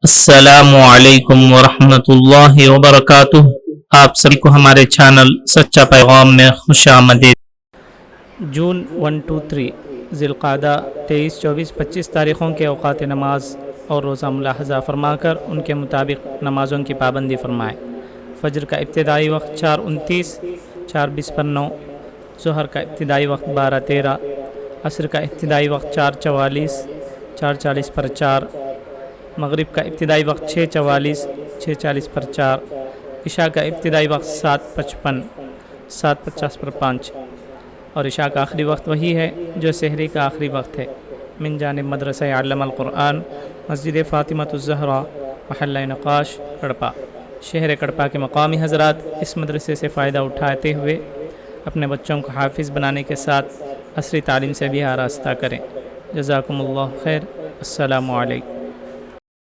السلام علیکم ورحمۃ اللہ وبرکاتہ۔ آپ سبھی کو ہمارے چینل سچا پیغام میں خوش آمدید۔ جون 1 2 3 ذی القعدہ 23 24 25 تاریخوں کے اوقات نماز اور روزہ ملاحظہ فرما کر ان کے مطابق نمازوں کی پابندی فرمائیں۔ فجر کا ابتدائی وقت 4:29 4:20 پر 9، ظہر کا ابتدائی وقت 12:13، عصر کا ابتدائی وقت 4:44 4:40 پر 4، مغرب کا ابتدائی وقت 6:44 6:40 پر 4، عشاء کا ابتدائی وقت 7:55 7:50 پر 5، اور عشاء کا آخری وقت وہی ہے جو سحری کا آخری وقت ہے۔ من جانب مدرسہ علم القرآن، مسجد فاطمۃ الزہرا، محلہ نقاش، کڑپا۔ شہر کڑپا کے مقامی حضرات اس مدرسے سے فائدہ اٹھاتے ہوئے اپنے بچوں کو حافظ بنانے کے ساتھ عصری تعلیم سے بھی آراستہ کریں۔ جزاکم اللہ خیر۔ السلام علیکم۔